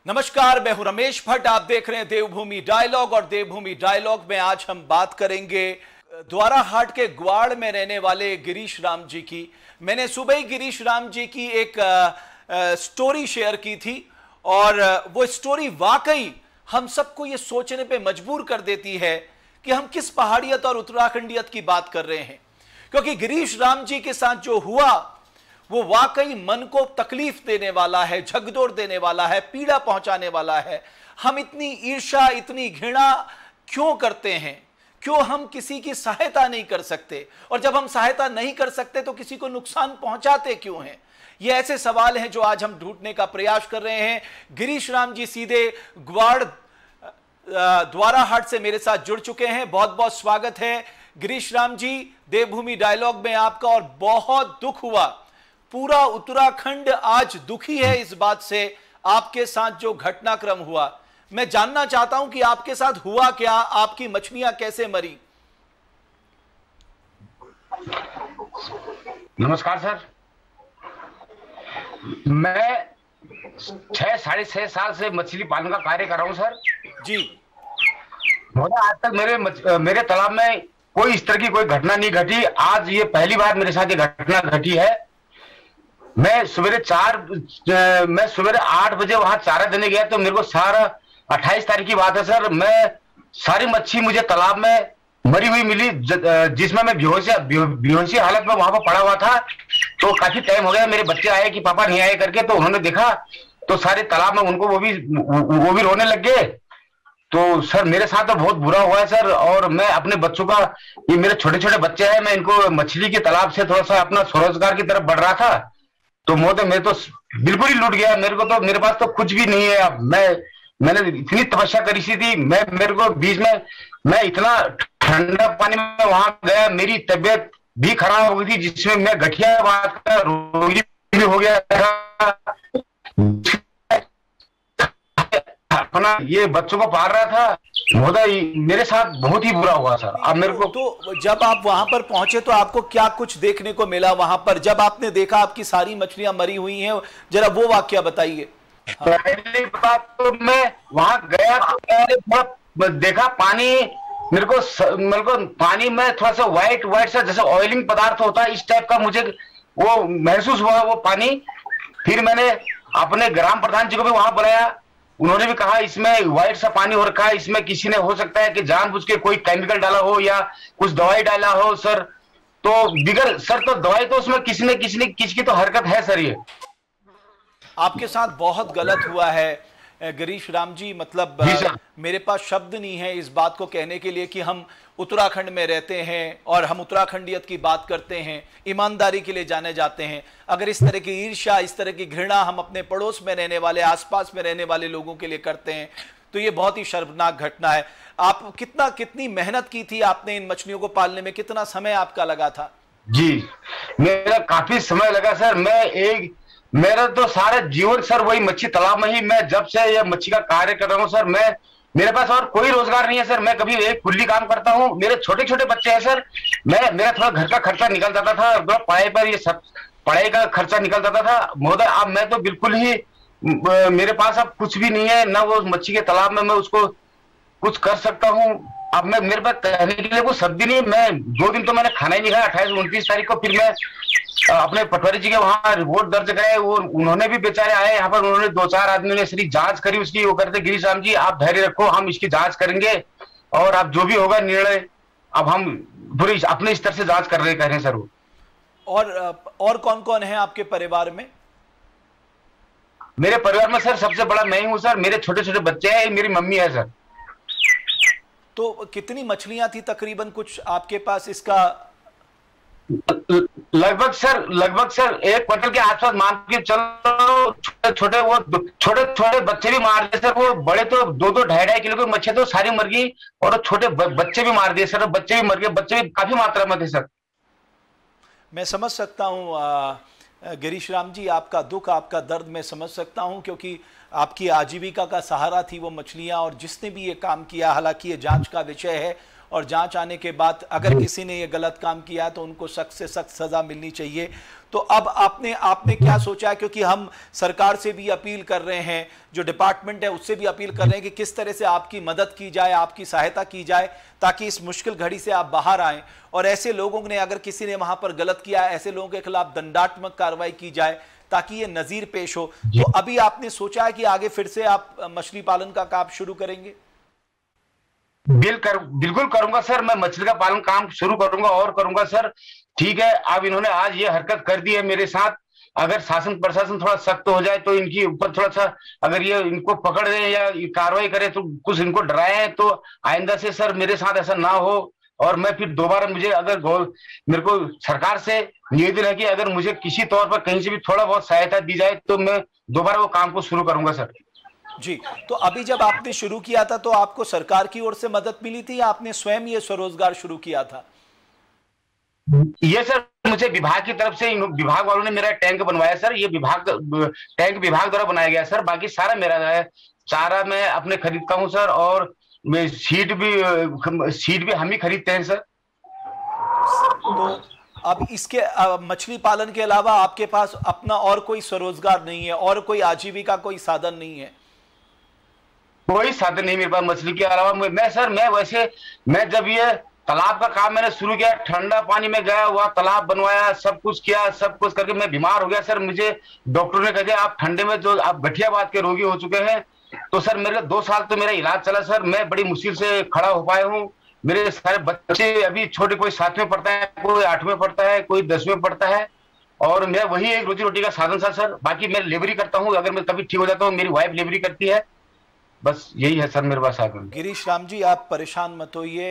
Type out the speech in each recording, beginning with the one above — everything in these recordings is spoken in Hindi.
नमस्कार, मैं हूं रमेश भट्ट। आप देख रहे हैं देवभूमि डायलॉग और देवभूमि डायलॉग में आज हम बात करेंगे द्वाराहाट के ग्वाड़ में रहने वाले गिरीश राम जी की। मैंने सुबह ही गिरीश राम जी की एक स्टोरी शेयर की थी और वो स्टोरी वाकई हम सबको ये सोचने पे मजबूर कर देती है कि हम किस पहाड़ियत और उत्तराखंडियत की बात कर रहे हैं, क्योंकि गिरीश राम जी के साथ जो हुआ वो वाकई मन को तकलीफ देने वाला है, झकझोर देने वाला है, पीड़ा पहुंचाने वाला है। हम इतनी ईर्ष्या, इतनी घृणा क्यों करते हैं? क्यों हम किसी की सहायता नहीं कर सकते? और जब हम सहायता नहीं कर सकते तो किसी को नुकसान पहुंचाते क्यों हैं? ये ऐसे सवाल हैं जो आज हम ढूंढने का प्रयास कर रहे हैं। गिरीश राम जी सीधे ग्वाड़ द्वाराहाट से मेरे साथ जुड़ चुके हैं। बहुत बहुत स्वागत है गिरीश राम जी देवभूमि डायलॉग में आपका। और बहुत दुख हुआ, पूरा उत्तराखंड आज दुखी है इस बात से आपके साथ जो घटनाक्रम हुआ। मैं जानना चाहता हूं कि आपके साथ हुआ क्या, आपकी मछलियां कैसे मरी? नमस्कार सर, मैं 6-6.5 साल से मछली पालन का कार्य कर रहा हूं सर जी। आज तक मेरे तालाब में कोई इस तरह की कोई घटना नहीं घटी। आज ये पहली बार मेरे साथ ये घटना घटी है। मैं सवेरे 8 बजे वहां चारा देने गया तो मेरे को सारा 28 तारीख की बात है सर, मैं सारी मच्छी मुझे तालाब में मरी हुई मिली, जिसमें मैं बेहोशी हालत में वहां पर पड़ा हुआ था। तो काफी टाइम हो गया, मेरे बच्चे आए कि पापा नहीं आए करके, तो उन्होंने देखा तो सारे तालाब में उनको वो भी रोने लग गए। तो सर मेरे साथ तो बहुत बुरा हुआ है सर। और मैं अपने बच्चों का, ये मेरे छोटे छोटे बच्चे हैं, मैं इनको मछली के तालाब से थोड़ा सा अपना स्वरोजगार की तरफ बढ़ रहा था। तो मोदी मैं तो बिल्कुल ही लूट गया। मेरे पास तो कुछ भी नहीं है। अब मैंने इतनी तपस्या करी थी, मेरे को बीच में मैं इतना ठंडा पानी में वहां गया, मेरी तबीयत भी खराब हो गई थी, जिसमें मैं गठिया बात का रोगी भी हो गया था। अपना ये बच्चों को पाल रहा था। मोदी मेरे साथ बहुत ही बुरा हुआ सर। अब मेरे को तो जब आप वहां पर पहुंचे तो आपको क्या कुछ देखने को मिला वहां पर? जब आपने देखा आपकी सारी मछलियां मरी हुई हैं, जरा वो वाकया बताइए। पहली बात तो मैं वहां गया तो देखा पानी, मेरे को पानी में थोड़ा सा व्हाइट सा जैसे ऑयलिंग पदार्थ होता है, इस टाइप का मुझे वो महसूस हुआ वो पानी। फिर मैंने अपने ग्राम प्रधान जी को भी वहां बुलाया, उन्होंने भी कहा इसमें व्हाइट सा पानी हो रखा है, इसमें किसी ने हो सकता है कि जानबूझ के कोई केमिकल डाला हो या कुछ दवाई डाला हो सर। तो सर तो दवाई तो उसमें किसी की तो हरकत है सर। ये आपके साथ बहुत गलत हुआ है गिरीश राम जी। मतलब मेरे पास शब्द नहीं है इस बात को कहने के लिए कि हम उत्तराखंड में रहते हैं और हम उत्तराखंडियत की बात करते हैं, ईमानदारी के लिए जाने जाते हैं। अगर इस तरह की ईर्ष्या, इस तरह की घृणा हम अपने पड़ोस में रहने वाले, आसपास में रहने वाले लोगों के लिए करते हैं तो ये बहुत ही शर्मनाक घटना है। आप कितनी मेहनत की थी आपने इन मछलियों को पालने में? कितना समय आपका लगा था? जी, मेरा काफी समय लगा सर। मेरा तो सारा जीवन सर वही मच्छी तालाब में ही, मैं जब से ये मच्छी का कार्य कर रहा हूँ सर, मेरे पास और कोई रोजगार नहीं है सर। मैं कभी एक कुल्ली काम करता हूँ, मेरे छोटे छोटे बच्चे हैं सर। मेरा थोड़ा घर का खर्चा निकल जाता था, पढ़ाई पर ये सब पढ़ाई का खर्चा निकल जाता था महोदय। अब मैं तो बिल्कुल ही, मेरे पास अब कुछ भी नहीं है, ना वो मच्छी के तालाब में मैं उसको कुछ कर सकता हूँ। अब मेरे पास कहने के लिए कुछ शब्द नहीं। मैं 2 दिन तो मैंने खाना ही नहीं खाया। 28-29 तारीख को फिर मैं अपने पटवारी जी के वहां रिपोर्ट दर्ज कराए, वो उन्होंने भी बेचारे आए यहाँ पर, उन्होंने 2-4 आदमियों ने सारी जांच करी उसकी। वो कहते गिरीश राम जी आप धैर्य रखो, हम इसकी जांच करेंगे और अब जो भी होगा निर्णय, अब हम पूरी अपने स्तर से जांच कर रहे हैं सर वो। और कौन कौन है आपके परिवार में? मेरे परिवार में सर सबसे बड़ा मैं ही हूँ सर। मेरे छोटे छोटे बच्चे हैं, मेरी मम्मी है सर। तो कितनी मछलियां थी तकरीबन कुछ आपके पास? इसका लगभग सर 1 क्विंटल के आसपास मान के चलो। छोटे छोटे बच्चे भी मार दिए सर। वो बड़े तो 2-2, 2.5 किलो के मच्छी तो सारी मर गई, और छोटे बच्चे भी मार दिए सर। बच्चे भी मर गए, बच्चे भी काफी मात्रा में थे सर। मैं समझ सकता हूँ गिरीश राम जी, आपका दुख, आपका दर्द मैं समझ सकता हूँ, क्योंकि आपकी आजीविका का सहारा थी वो मछलियाँ। और जिसने भी ये काम किया, हालांकि ये जांच का विषय है और जांच आने के बाद अगर किसी ने ये गलत काम किया है तो उनको सख्त से सख्त सजा मिलनी चाहिए। तो अब आपने क्या सोचा है, क्योंकि हम सरकार से भी अपील कर रहे हैं, जो डिपार्टमेंट है उससे भी अपील कर रहे हैं कि किस तरह से आपकी मदद की जाए, आपकी सहायता की जाए, ताकि इस मुश्किल घड़ी से आप बाहर आएं और ऐसे लोगों ने, अगर किसी ने वहां पर गलत किया है, ऐसे लोगों के खिलाफ दंडात्मक कार्रवाई की जाए ताकि ये नजीर पेश हो। तो अभी आपने सोचा है कि आगे फिर से आप मछली पालन का काम शुरू करेंगे? बिल्कुल करूंगा सर, मैं मछली का पालन काम शुरू करूंगा और करूंगा सर। ठीक है, अब इन्होंने आज ये हरकत कर दी है मेरे साथ, अगर शासन प्रशासन थोड़ा सख्त हो जाए तो इनकी ऊपर थोड़ा सा, अगर ये इनको पकड़ दें या कार्रवाई करे तो कुछ इनको डराए तो आइंदा से सर मेरे साथ ऐसा ना हो। और मैं फिर दोबारा, मुझे अगर मेरे को सरकार से निवेदन है कि अगर मुझे किसी तौर पर कहीं से भी थोड़ा बहुत सहायता दी जाए तो मैं दोबारा वो काम को शुरू करूंगा सर। जी, तो अभी जब आपने शुरू किया था तो आपको सरकार की ओर से मदद मिली थी या आपने स्वयं ये स्वरोजगार शुरू किया था? ये सर मुझे विभाग की तरफ से, विभाग वालों ने मेरा टैंक बनवाया सर, ये टैंक विभाग द्वारा बनाया गया सर। बाकी सारा मेरा है, चारा मैं अपने खरीदता हूँ सर, और सीड भी हम ही खरीदते हैं सर। तो अब इसके मछली पालन के अलावा आपके पास अपना और कोई स्वरोजगार नहीं है, और कोई आजीविका कोई साधन नहीं है? कोई साधन नहीं मेरे पास मछली के अलावा। मैं जब ये तालाब का काम मैंने शुरू किया, ठंडा पानी में गया, वहां तालाब बनवाया, सब कुछ किया, सब कुछ करके मैं बीमार हो गया सर। मुझे डॉक्टर ने कहा दिया आप ठंडे में जो आप गठियाबाद के रोगी हो चुके हैं। तो सर मेरे 2 साल तो मेरा इलाज चला सर, मैं बड़ी मुश्किल से खड़ा हो पाया हूँ। मेरे सारे बच्चे अभी छोटे, कोई 7वीं पढ़ता है, कोई 8वीं पढ़ता है, कोई 10वीं पढ़ता है, और मैं वही एक रोजी रोटी का साधन था सर। बाकी मैं लेबरी करता हूँ, अगर मैं कभी ठीक हो जाता हूँ, मेरी वाइफ लेबरी करती है, बस यही है सर मेरे पास साधन। गिरीश राम जी, आप परेशान मत होइए,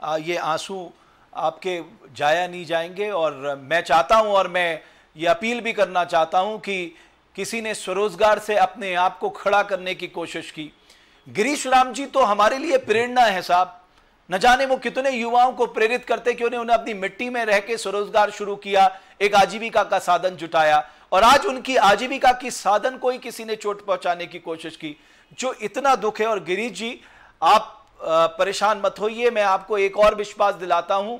ये आंसू आपके जाया नहीं जाएंगे। और मैं चाहता हूं, और मैं ये अपील भी करना चाहता हूं कि किसी ने स्वरोजगार से अपने आप को खड़ा करने की कोशिश की। गिरीश राम जी तो हमारे लिए प्रेरणा है साहब, न जाने वो कितने युवाओं को प्रेरित करते कि उन्हें अपनी मिट्टी में रह के स्वरोजगार शुरू किया, एक आजीविका का साधन जुटाया, और आज उनकी आजीविका की साधन को ही किसी ने चोट पहुंचाने की कोशिश की, जो इतना दुख है। और गिरीश जी आप परेशान मत होइए, मैं आपको एक और विश्वास दिलाता हूं,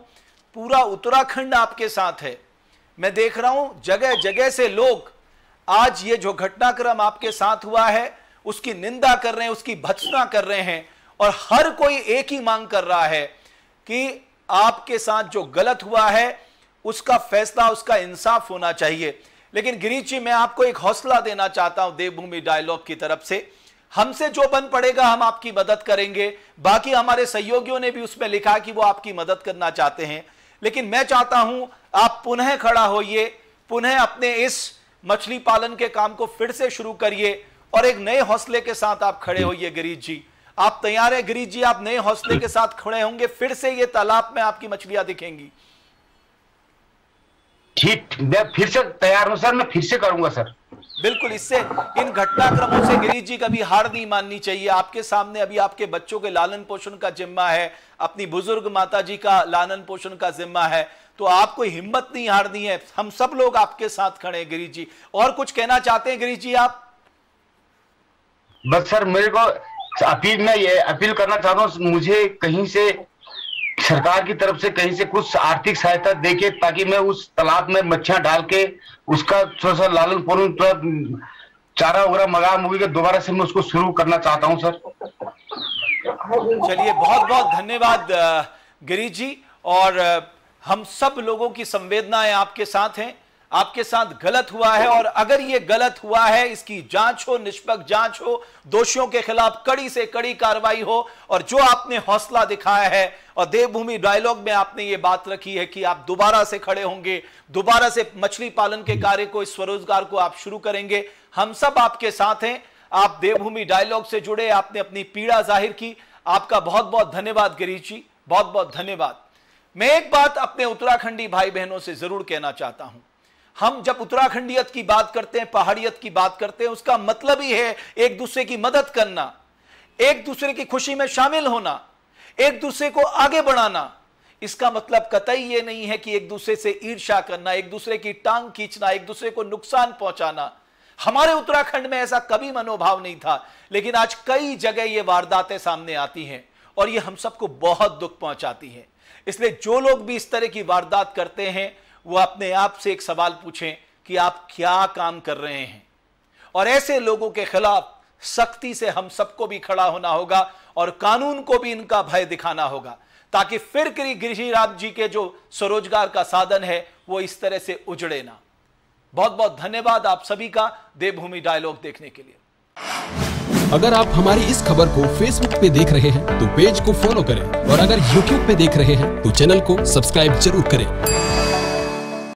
पूरा उत्तराखंड आपके साथ है। मैं देख रहा हूं जगह जगह से लोग आज ये जो घटनाक्रम आपके साथ हुआ है उसकी निंदा कर रहे हैं, उसकी भत्सना कर रहे हैं, और हर कोई एक ही मांग कर रहा है कि आपके साथ जो गलत हुआ है उसका फैसला, उसका इंसाफ होना चाहिए। लेकिन गिरीश जी, मैं आपको एक हौसला देना चाहता हूं देवभूमि डायलॉग की तरफ से, हमसे जो बन पड़ेगा हम आपकी मदद करेंगे। बाकी हमारे सहयोगियों ने भी उसमें लिखा कि वो आपकी मदद करना चाहते हैं, लेकिन मैं चाहता हूं आप पुनः खड़ा होइए, पुनः अपने इस मछली पालन के काम को फिर से शुरू करिए, और एक नए हौसले के साथ आप खड़े होइए। गिरीश जी, आप तैयार हैं? गिरीश जी, आप नए हौसले के साथ खड़े होंगे, फिर से ये तालाब में आपकी मछलियां दिखेंगी? ठीक, मैं फिर से तैयार हूं सर, मैं फिर से करूंगा सर। बिल्कुल, इससे इन घटनाक्रमों से गिरीश जी कभी हार नहीं माननी चाहिए। आपके सामने अभी आपके बच्चों के लालन पोषण का जिम्मा है, अपनी बुजुर्ग माता जी का लालन पोषण का जिम्मा है, तो आपको हिम्मत नहीं हारनी है। हम सब लोग आपके साथ खड़े हैं गिरीश जी। और कुछ कहना चाहते हैं गिरीश जी आप? बस सर मेरे को मैं ये अपील करना चाहता हूँ, मुझे कहीं से सरकार की तरफ से कहीं से कुछ आर्थिक सहायता देके, ताकि मैं उस तालाब में मच्छियां डाल के उसका थोड़ा सा लालन पालन, थोड़ा चारा वगैरह मंगा मुगी के दोबारा से मैं उसको शुरू करना चाहता हूं सर। चलिए, बहुत बहुत धन्यवाद गिरीश जी, और हम सब लोगों की संवेदनाएं आपके साथ हैं। आपके साथ गलत हुआ है, और अगर ये गलत हुआ है इसकी जांच हो, निष्पक्ष जांच हो, दोषियों के खिलाफ कड़ी से कड़ी कार्रवाई हो। और जो आपने हौसला दिखाया है और देवभूमि डायलॉग में आपने ये बात रखी है कि आप दोबारा से खड़े होंगे, दोबारा से मछली पालन के कार्य को, इस स्वरोजगार को आप शुरू करेंगे, हम सब आपके साथ हैं। आप देवभूमि डायलॉग से जुड़े, आपने अपनी पीड़ा जाहिर की, आपका बहुत बहुत धन्यवाद गिरीश जी, बहुत बहुत धन्यवाद। मैं एक बात अपने उत्तराखंडी भाई बहनों से जरूर कहना चाहता हूं, हम जब उत्तराखंडियत की बात करते हैं, पहाड़ियत की बात करते हैं, उसका मतलब ही है एक दूसरे की मदद करना, एक दूसरे की खुशी में शामिल होना, एक दूसरे को आगे बढ़ाना। इसका मतलब कतई ये नहीं है कि एक दूसरे से ईर्ष्या करना, एक दूसरे की टांग खींचना, एक दूसरे को नुकसान पहुंचाना। हमारे उत्तराखंड में ऐसा कभी मनोभाव नहीं था, लेकिन आज कई जगह ये वारदातें सामने आती हैं, और ये हम सबको बहुत दुख पहुंचाती है। इसलिए जो लोग भी इस तरह की वारदात करते हैं वो अपने आप से एक सवाल पूछें कि आप क्या काम कर रहे हैं। और ऐसे लोगों के खिलाफ सख्ती से हम सबको भी खड़ा होना होगा और कानून को भी इनका भय दिखाना होगा, ताकि फिर गिरिराज जी के जो स्वरोजगार का साधन है वो इस तरह से उजड़े ना। बहुत बहुत धन्यवाद आप सभी का देवभूमि डायलॉग देखने के लिए। अगर आप हमारी इस खबर को फेसबुक पे देख रहे हैं तो पेज को फॉलो करें, और अगर यूट्यूब पे देख रहे हैं तो चैनल को सब्सक्राइब जरूर करें।